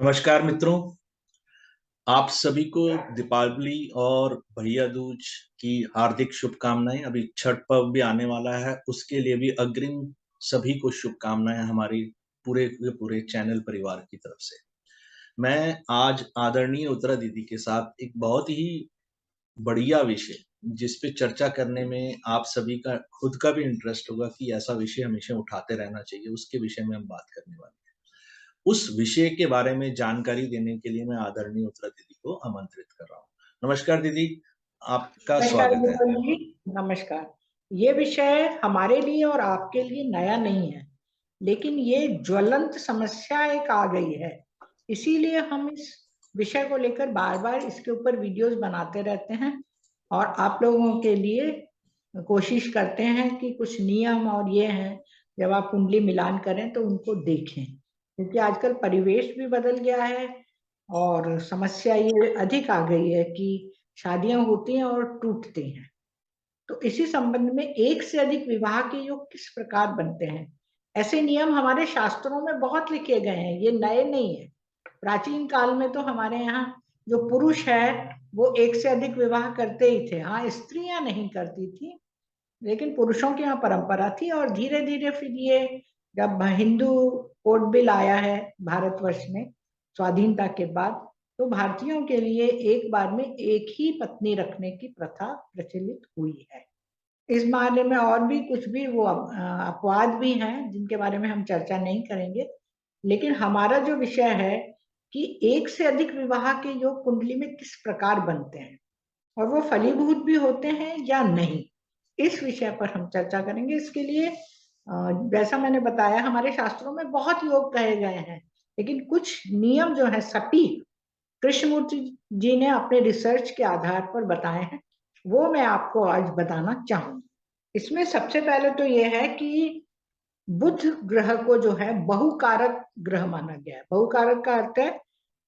नमस्कार मित्रों, आप सभी को दीपावली और भैया दूज की हार्दिक शुभकामनाएँ। अभी छठ पर्व भी आने वाला है, उसके लिए भी अग्रिम सभी को शुभकामनाएँ हमारी पूरे के पूरे चैनल परिवार की तरफ से। मैं आज आदरणीय उत्तरा दीदी के साथ एक बहुत ही बढ़िया विषय, जिस पे चर्चा करने में आप सभी का खुद का भी इंटरेस्ट होगा कि ऐसा विषय हमेशा उठाते रहना चाहिए, उसके विषय में हम बात करने वाले हैं। उस विषय के बारे में जानकारी देने के लिए मैं आदरणीय उत्तरा दीदी को आमंत्रित कर रहा हूँ। नमस्कार दीदी, आपका नमस्कार स्वागत है। गूगल जी। नमस्कार। ये विषय हमारे लिए और आपके लिए नया नहीं है, लेकिन ये ज्वलंत समस्या एक आ गई है। इसीलिए हम इस विषय को लेकर बार बार इसके ऊपर वीडियोस बनाते रहते हैं और आप लोगों के लिए कोशिश करते हैं कि कुछ नियम और ये हैं, जब आप कुंडली मिलान करें तो उनको देखें, क्योंकि आजकल परिवेश भी बदल गया है और समस्या ये अधिक आ गई है कि शादियां होती हैं और टूटती हैं। तो इसी संबंध में एक से अधिक विवाह के योग किस प्रकार बनते हैं, ऐसे नियम हमारे शास्त्रों में बहुत लिखे गए हैं, ये नए नहीं है। प्राचीन काल में तो हमारे यहाँ जो पुरुष है वो एक से अधिक विवाह करते ही थे। हाँ, स्त्रियां नहीं करती थी, लेकिन पुरुषों की यहाँ परंपरा थी। और धीरे धीरे फिर ये जब हिंदू कोड बिल आया है भारतवर्ष में स्वाधीनता के बाद, तो भारतीयों के लिए एक बार में एक ही पत्नी रखने की प्रथा प्रचलित हुई है। इस बारे में और भी कुछ भी वो अपवाद भी हैं जिनके बारे में हम चर्चा नहीं करेंगे, लेकिन हमारा जो विषय है कि एक से अधिक विवाह के योग कुंडली में किस प्रकार बनते हैं और वो फलीभूत भी होते हैं या नहीं, इस विषय पर हम चर्चा करेंगे। इसके लिए जैसा मैंने बताया, हमारे शास्त्रों में बहुत योग कहे गए हैं, लेकिन कुछ नियम जो है सटीक कृष्णमूर्ति जी ने अपने रिसर्च के आधार पर बताए हैं, वो मैं आपको आज बताना चाहूंगी। इसमें सबसे पहले तो ये है कि बुध ग्रह को जो है बहुकारक ग्रह माना गया है। बहुकारक का अर्थ है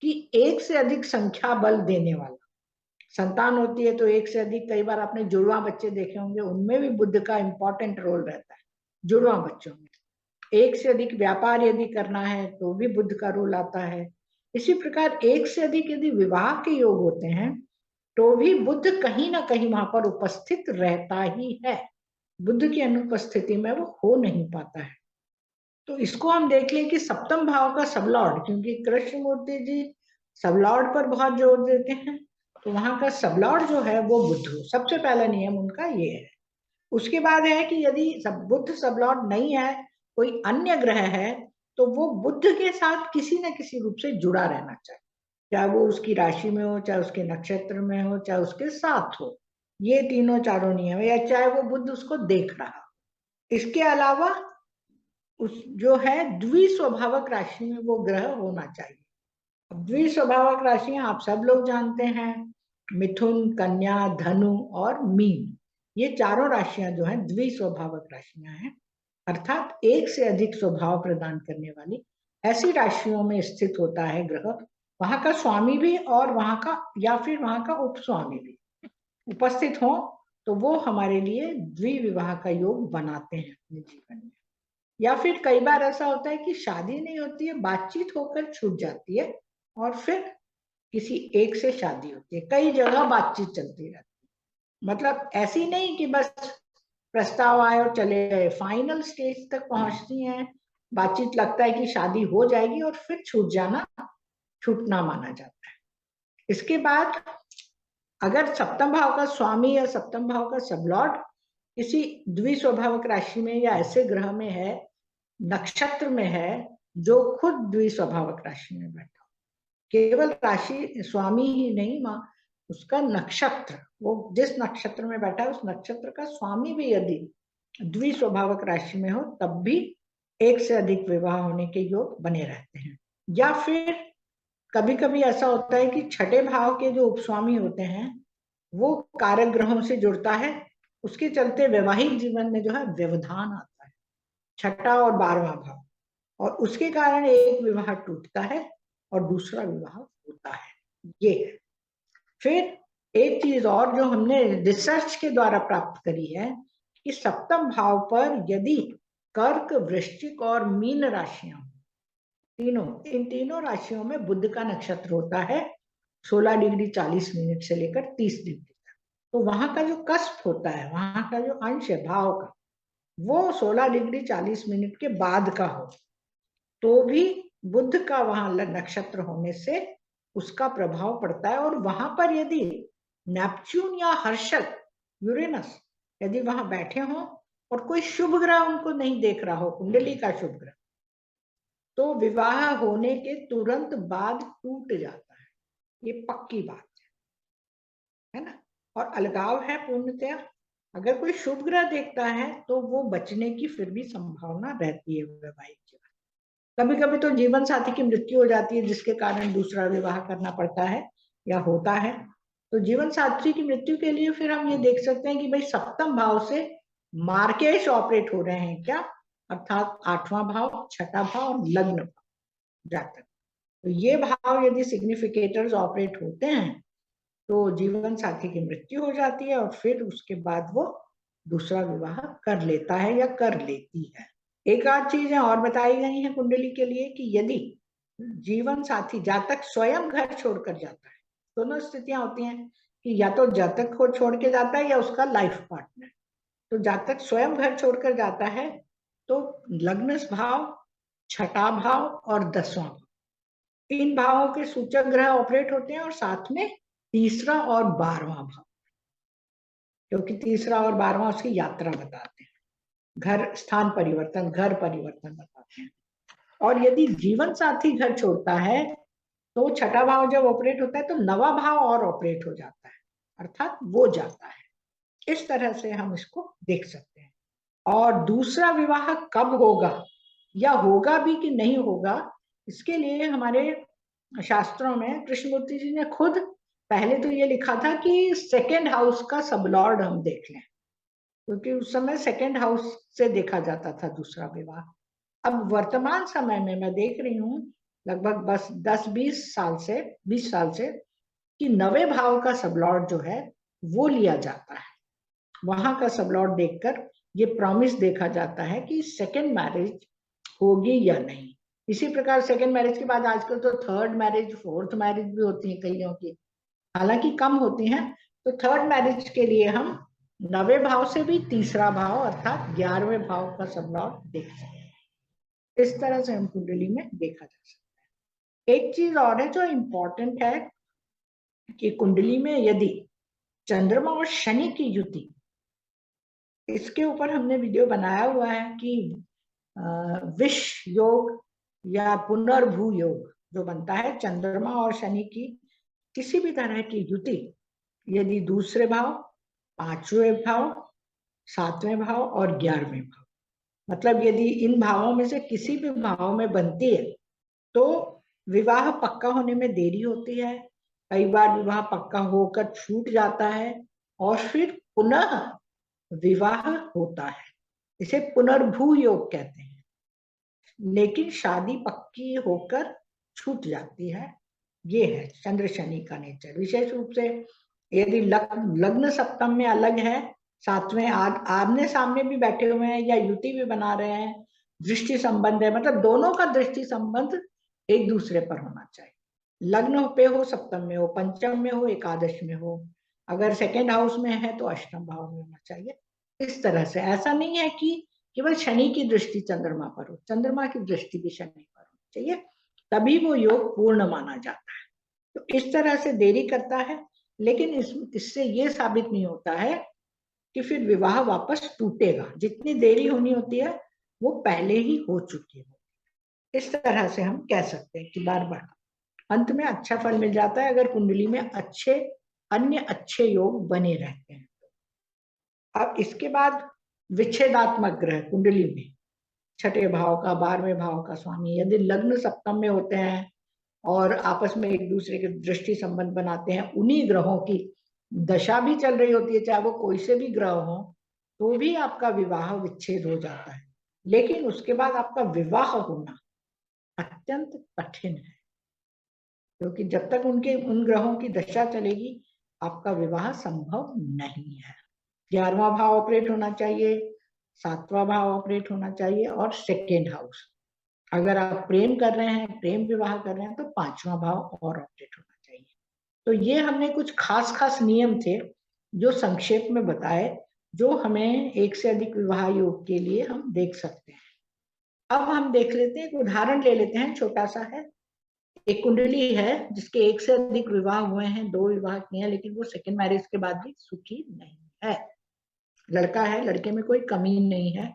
कि एक से अधिक संख्या बल देने वाला। संतान होती है तो एक से अधिक, कई बार आपने जुड़वा बच्चे देखे होंगे, उनमें भी बुध का इंपॉर्टेंट रोल रहता है। जुड़वा बच्चों में एक से अधिक व्यापार यदि करना है तो भी बुध का रोल आता है। इसी प्रकार एक से अधिक यदि विवाह के योग होते हैं तो भी बुध कहीं ना कहीं वहां पर उपस्थित रहता ही है। बुध की अनुपस्थिति में वो हो नहीं पाता है। तो इसको हम देख लें कि सप्तम भाव का सबलॉर्ड, क्योंकि कृष्णमूर्ति जी सबलॉर्ड पर बहुत जोर देते हैं, तो वहां का सबलॉर्ड जो है वो बुध हो। सबसे पहला नियम उनका ये है। उसके बाद है कि यदि सब बुध सबलॉर्ड नहीं है, कोई अन्य ग्रह है, तो वो बुध के साथ किसी न किसी रूप से जुड़ा रहना चाहिए, चाहे वो उसकी राशि में हो, चाहे उसके नक्षत्र में हो, चाहे उसके साथ हो। ये तीनों चारों नियम है, या चाहे वो बुध उसको देख रहा। इसके अलावा उस जो है द्विस्वभावक राशि में वो ग्रह होना चाहिए। अब द्विस्वभावक राशियां आप सब लोग जानते हैं, मिथुन, कन्या, धनु और मीन। ये चारों राशियां जो हैं द्विस्वभावक राशियां हैं, अर्थात एक से अधिक स्वभाव प्रदान करने वाली। ऐसी राशियों में स्थित होता है ग्रह, वहां का स्वामी भी और वहां का या फिर वहां का उपस्वामी भी उपस्थित हो, तो वो हमारे लिए द्विविवाह का योग बनाते हैं अपने जीवन में। या फिर कई बार ऐसा होता है कि शादी नहीं होती है, बातचीत होकर छूट जाती है और फिर किसी एक से शादी होती है। कई जगह बातचीत चलती रहती है, मतलब ऐसी नहीं कि बस प्रस्ताव आए और चले गए, फाइनल स्टेज तक पहुंचती है बातचीत, लगता है कि शादी हो जाएगी और फिर छूट जाना छूटना माना जाता है। इसके बाद अगर सप्तम भाव का स्वामी या सप्तम भाव का सबलॉर्ड किसी द्विस्वभावक राशि में या ऐसे ग्रह में है, नक्षत्र में है, जो खुद द्विस्वभावक राशि में बैठा, केवल राशि स्वामी ही नहीं, मां उसका नक्षत्र, वो जिस नक्षत्र में बैठा है उस नक्षत्र का स्वामी भी यदि द्विस्वभावक राशि में हो, तब भी एक से अधिक विवाह होने के योग बने रहते हैं। या फिर कभी कभी ऐसा होता है कि छठे भाव के जो उपस्वामी होते हैं वो कारक ग्रहों से जुड़ता है, उसके चलते वैवाहिक जीवन में जो है व्यवधान आता है, छठा और 12वां भाव, और उसके कारण एक विवाह टूटता है और दूसरा विवाह होता है। ये है। फिर एक चीज और जो हमने रिसर्च के द्वारा प्राप्त करी है कि सप्तम भाव पर यदि कर्क, वृश्चिक और मीन राशियां, इन तीनों राशियों में बुध का नक्षत्र होता है 16 डिग्री 40 मिनट से लेकर 30 डिग्री तक। तो वहां का जो कस्प होता है, वहां का जो अंश है भाव का, वो 16 डिग्री 40 मिनट के बाद का हो, तो भी बुध का वहां नक्षत्र होने से उसका प्रभाव पड़ता है। और वहां पर यदि नेपच्यून या हर्षक यूरेनस यदि वहां बैठे हों और कोई शुभ ग्रह उनको नहीं देख रहा हो, कुंडली का शुभ ग्रह, तो विवाह होने के तुरंत बाद टूट जाता है, ये पक्की बात है ना। और अलगाव है पूर्णतया। अगर कोई शुभ ग्रह देखता है तो वो बचने की फिर भी संभावना रहती है वैवाहिक जीवन। कभी कभी तो जीवन साथी की मृत्यु हो जाती है जिसके कारण दूसरा विवाह करना पड़ता है या होता है। तो जीवन साथी की मृत्यु के लिए फिर हम ये देख सकते हैं कि भाई सप्तम भाव से मार्केश ऑपरेट हो रहे हैं क्या, अर्थात 8वां भाव, 6ठा भाव और लग्न भाव जातक। तो ये भाव यदि सिग्निफिकेटर्स ऑपरेट होते हैं तो जीवन साथी की मृत्यु हो जाती है और फिर उसके बाद वो दूसरा विवाह कर लेता है या कर लेती है। एक आध चीजें और बताई गई हैं कुंडली के लिए कि यदि जीवन साथी जातक स्वयं घर छोड़कर जाता है, दोनों स्थितियां होती हैं कि या तो जातक को छोड़ के जाता है या उसका लाइफ पार्टनर। तो जातक स्वयं घर छोड़कर जाता है तो लग्न भाव, 6ठा भाव और 10वां भाव, इन भावों के सूचक ग्रह ऑपरेट होते हैं और साथ में तीसरा और 12वां भाव, क्योंकि तीसरा और 12वां उसकी यात्रा बताते हैं, घर स्थान परिवर्तन, घर परिवर्तन बताते हैं। और यदि जीवन साथी घर छोड़ता है तो 6ठा भाव जब ऑपरेट होता है तो 9वां भाव और ऑपरेट हो जाता है, अर्थात वो जाता है। इस तरह से हम इसको देख सकते हैं। और दूसरा विवाह कब होगा या होगा भी कि नहीं होगा, इसके लिए हमारे शास्त्रों में कृष्णमूर्ति जी ने खुद पहले तो ये लिखा था कि सेकेंड हाउस का सबलॉर्ड हम देख लें, क्योंकि उस समय सेकेंड हाउस से देखा जाता था दूसरा विवाह। अब वर्तमान समय में मैं देख रही हूँ लगभग बस 10-20 साल से 20 साल से कि 9वें भाव का सबलॉर्ड जो है वो लिया जाता है। वहां का सबलॉर्ड देखकर ये प्रॉमिस देखा जाता है कि सेकेंड मैरिज होगी या नहीं। इसी प्रकार सेकेंड मैरिज के बाद आजकल तो थर्ड मैरिज, फोर्थ मैरिज भी होती है कईयों की, हालांकि कम होती हैं। तो थर्ड मैरिज के लिए हम 9वें भाव से भी तीसरा भाव अर्थात 11वें भाव का सबलॉर्ड देख सकते हैं। इस तरह से हम कुंडली में देखा जा सकता है। एक चीज और है जो इम्पोर्टेंट है कि कुंडली में यदि चंद्रमा और शनि की युति, इसके ऊपर हमने वीडियो बनाया हुआ है कि विष योग या पुनर्भू योग जो बनता है चंद्रमा और शनि की किसी भी तरह की युति यदि दूसरे भाव, 5वें भाव, 7वें भाव और 11वें भाव, मतलब यदि इन भावों में से किसी भी भाव में बनती है तो विवाह पक्का होने में देरी होती है। कई बार विवाह पक्का होकर छूट जाता है और फिर पुनः विवाह होता है, इसे पुनर्भू योग कहते हैं। लेकिन शादी पक्की होकर छूट जाती है, ये है चंद्र शनि का नेचर। विशेष रूप से यदि लग्न सप्तम में अलग है, 7वें आमने सामने भी बैठे हुए हैं या युति भी बना रहे हैं, दृष्टि संबंध है, मतलब दोनों का दृष्टि संबंध एक दूसरे पर होना चाहिए। लग्न पे हो, सप्तम में हो, पंचम में हो, एकादश में हो, अगर सेकेंड हाउस में है तो अष्टम भाव में होना चाहिए। इस तरह से ऐसा नहीं है कि केवल शनि की दृष्टि चंद्रमा पर हो, चंद्रमा की दृष्टि भी शनि पर होनी चाहिए, तभी वो योग पूर्ण माना जाता है। तो इस तरह से देरी करता है, लेकिन इससे ये साबित नहीं होता है कि फिर विवाह वापस टूटेगा। जितनी देरी होनी होती है वो पहले ही हो चुकी है। इस तरह से हम कह सकते हैं कि बार बार अंत में अच्छा फल मिल जाता है अगर कुंडली में अन्य अच्छे योग बने रहते हैं। अब इसके बाद विच्छेदात्मक ग्रह कुंडली में 6ठे भाव का, 12वें भाव का स्वामी यदि लग्न सप्तम में होते हैं और आपस में एक दूसरे के दृष्टि संबंध बनाते हैं, उन्हीं ग्रहों की दशा भी चल रही होती है, चाहे वो कोई से भी ग्रह हो, तो भी आपका विवाह विच्छेद हो जाता है। लेकिन उसके बाद आपका विवाह होना अत्यंत कठिन है, क्योंकि जब तक उन ग्रहों की दशा चलेगी आपका विवाह संभव नहीं है। 11वां भाव ऑपरेट होना चाहिए, 7वां भाव ऑपरेट होना चाहिए और सेकेंड हाउस। अगर आप प्रेम कर रहे हैं, प्रेम विवाह कर रहे हैं, तो 5वां भाव और ऑपरेट होना चाहिए। तो ये हमने कुछ खास खास नियम थे जो संक्षेप में बताए, जो हमें एक से अधिक विवाह योग के लिए हम देख सकते हैं। अब हम देख लेते हैं, एक उदाहरण ले लेते हैं, छोटा सा है। एक कुंडली है जिसके एक से अधिक विवाह हुए हैं, 2 विवाह किए हैं, लेकिन वो सेकंड मैरिज के बाद भी सुखी नहीं है। लड़का है, लड़के में कोई कमी नहीं है।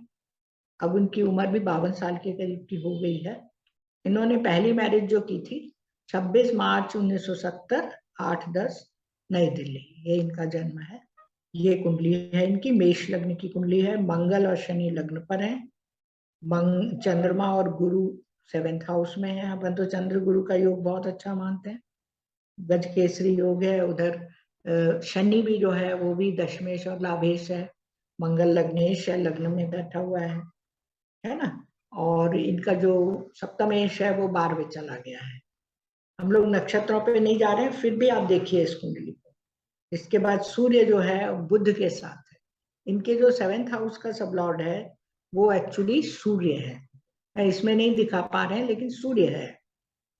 अब उनकी उम्र भी 52 साल के करीब की हो गई है। इन्होंने पहली मैरिज जो की थी 26 मार्च 1970, 8-10 नई दिल्ली, ये इनका जन्म है। ये कुंडली है इनकी, मेष लग्न की कुंडली है। मंगल और शनि लग्न पर है। चंद्रमा और गुरु 7th हाउस में है। अपन तो चंद्र गुरु का योग बहुत अच्छा मानते हैं, गज केसरी योग है। उधर शनि भी जो है वो भी दशमेश और लाभेश है। मंगल लग्नेश है, लग्न में बैठा हुआ है ना। और इनका जो सप्तमेश है वो 12वें चला गया है। हम लोग नक्षत्रों पे नहीं जा रहे हैं, फिर भी आप देखिए इस कुंडली को। इसके बाद सूर्य जो है बुध के साथ है। इनके जो 7th हाउस का सब लॉर्ड है वो एक्चुअली सूर्य है। इसमें नहीं दिखा पा रहे हैं, लेकिन सूर्य है।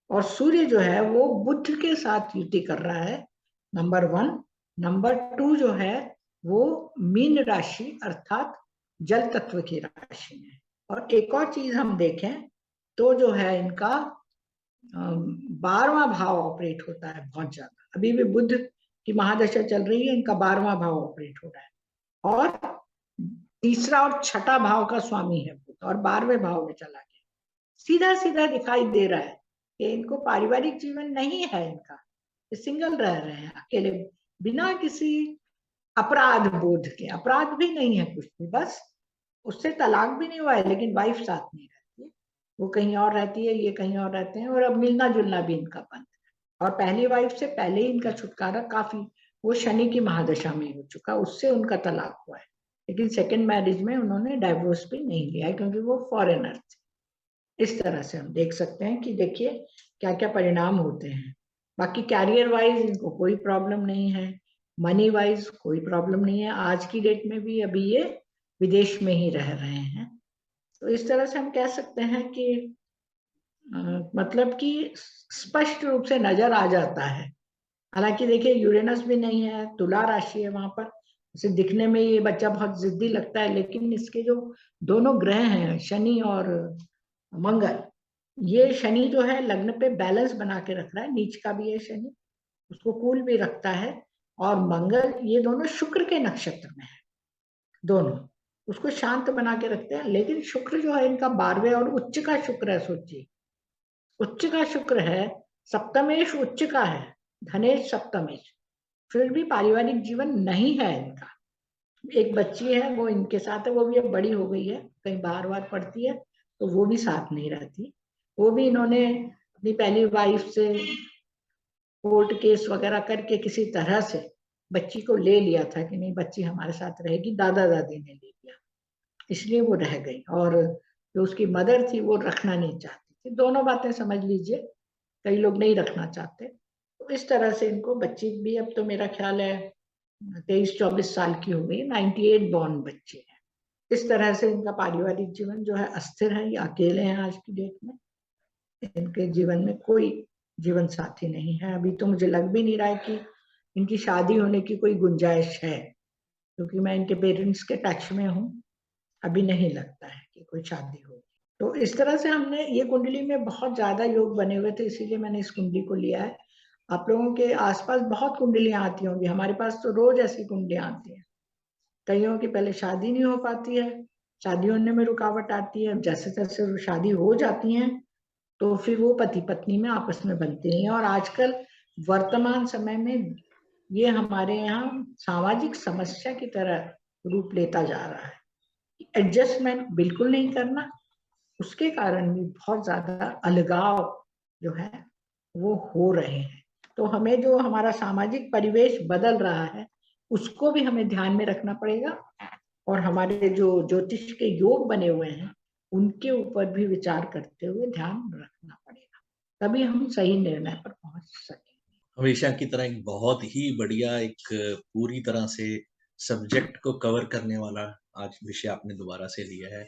और सूर्य जो है वो बुध के साथ युति कर रहा है, नंबर 1। नंबर 2 जो है वो मीन राशि अर्थात जल तत्व की राशि में। और एक और चीज हम देखें तो जो है इनका 12वां भाव ऑपरेट होता है बहुत ज्यादा। अभी भी बुध की महादशा चल रही है, इनका 12वां भाव ऑपरेट हो रहा है। और तीसरा और छठा भाव का स्वामी है बुध, और 12वें भाव में चला गया। सीधा सीधा दिखाई दे रहा है कि इनको पारिवारिक जीवन नहीं है इनका, सिंगल रह रहे हैं अकेले, बिना किसी अपराध बोध के। अपराध भी नहीं है कुछ भी, बस उससे तलाक भी नहीं हुआ है, लेकिन वाइफ साथ नहीं रहती है। वो कहीं और रहती है, ये कहीं और रहते हैं, और अब मिलना जुलना भी इनका बंद है। और पहली वाइफ से पहले ही इनका छुटकारा काफी, वो शनि की महादशा में हो चुका, उससे उनका तलाक हुआ है। लेकिन सेकेंड मैरिज में उन्होंने डाइवोर्स भी नहीं लिया है, क्योंकि वो फॉरेनर थे। इस तरह से हम देख सकते हैं कि देखिए क्या क्या परिणाम होते हैं। बाकी कैरियर वाइज इनको कोई प्रॉब्लम नहीं है, मनी वाइज कोई प्रॉब्लम नहीं है। आज की डेट में भी अभी ये विदेश में ही रह रहे हैं। तो इस तरह से हम कह सकते हैं कि मतलब कि स्पष्ट रूप से नजर आ जाता है। हालांकि देखिए यूरेनस भी नहीं है, तुला राशि है वहां पर, इसे दिखने में ये बच्चा बहुत जिद्दी लगता है, लेकिन इसके जो दोनों ग्रह हैं शनि और मंगल, ये शनि जो है लग्न पे बैलेंस बना के रख रहा है, नीच का भी है शनि, उसको कूल भी रखता है। और मंगल, ये दोनों शुक्र के नक्षत्र में है, दोनों उसको शांत बना के रखते हैं। लेकिन शुक्र जो है इनका 12वें और उच्च का शुक्र है, सोचिए उच्च का शुक्र है, सप्तमेश उच्च का है, धनेश सप्तमेश, फिर भी पारिवारिक जीवन नहीं है इनका। एक बच्ची है वो इनके साथ है, वो भी अब बड़ी हो गई है, कहीं बाहर बाहर पढ़ती है, तो वो भी साथ नहीं रहती। वो भी इन्होंने अपनी पहली वाइफ से कोर्ट केस वगैरह करके किसी तरह से बच्ची को ले लिया था कि नहीं बच्ची हमारे साथ रहेगी, दादा दादी ने ले लिया, इसलिए वो रह गई। और जो उसकी मदर थी वो रखना नहीं चाहती थी। दोनों बातें समझ लीजिए, कई लोग नहीं रखना चाहते। तो इस तरह से इनको, बच्ची भी अब तो मेरा ख्याल है 23-24 साल की हो गई, 98 बॉर्न बच्चे हैं। इस तरह से इनका पारिवारिक जीवन जो है अस्थिर है, ये अकेले हैं आज की डेट में। इनके जीवन में कोई जीवन साथी नहीं है। अभी तो मुझे लग भी नहीं रहा है कि इनकी शादी होने की कोई गुंजाइश है, क्योंकि मैं इनके पेरेंट्स के टच में हूँ। अभी नहीं लगता है कि कोई शादी होगी। तो इस तरह से हमने, ये कुंडली में बहुत ज्यादा योग बने हुए थे, इसीलिए मैंने इस कुंडली को लिया है। आप लोगों के आसपास बहुत कुंडलियां आती होंगी, हमारे पास तो रोज ऐसी कुंडलियां आती हैं। कईयों की पहले शादी नहीं हो पाती है, शादी होने में रुकावट आती है, जैसे जैसे शादी हो जाती है तो फिर वो पति पत्नी में आपस में बनती नहीं है। और आजकल वर्तमान समय में ये हमारे यहाँ सामाजिक समस्या की तरह रूप लेता जा रहा है। एडजस्टमेंट बिल्कुल नहीं करना, उसके कारण भी बहुत ज्यादा अलगाव जो है वो हो रहे हैं। तो हमें जो हमारा सामाजिक परिवेश बदल रहा है उसको भी हमें ध्यान में रखना पड़ेगा, और हमारे जो ज्योतिष के योग बने हुए हैं उनके ऊपर भी विचार करते हुए ध्यान रखना पड़ेगा, तभी हम सही निर्णय पर पहुंच सकेंगे। हमेशा की तरह एक बहुत ही बढ़िया, एक पूरी तरह से सब्जेक्ट को कवर करने वाला आज विषय आपने दोबारा से लिया है।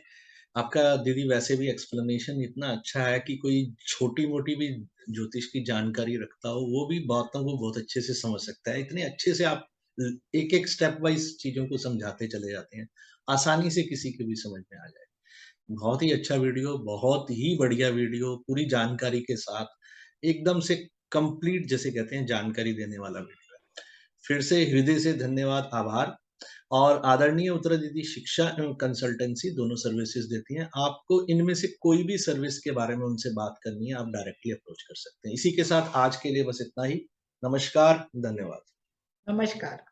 आपका दीदी वैसे भी एक्सप्लेनेशन इतना अच्छा है कि कोई छोटी-मोटी भी ज्योतिष की जानकारी रखता हो, वो भी बातों को बहुत अच्छे से समझ सकता है। इतने अच्छे से आप एक-एक स्टेप वाइज़ चीज़ों को समझाते चले जाते हैं, आसानी से किसी के भी समझ में आ जाए। बहुत ही अच्छा वीडियो, बहुत ही बढ़िया वीडियो, पूरी जानकारी के साथ, एकदम से कंप्लीट जिसे कहते हैं जानकारी देने वाला वीडियो है। फिर से हृदय से धन्यवाद, आभार। और आदरणीय उत्तरा दीदी शिक्षा एवं कंसल्टेंसी दोनों सर्विसेज़ देती हैं। आपको इनमें से कोई भी सर्विस के बारे में उनसे बात करनी है, आप डायरेक्टली अप्रोच कर सकते हैं। इसी के साथ आज के लिए बस इतना ही। नमस्कार, धन्यवाद। नमस्कार।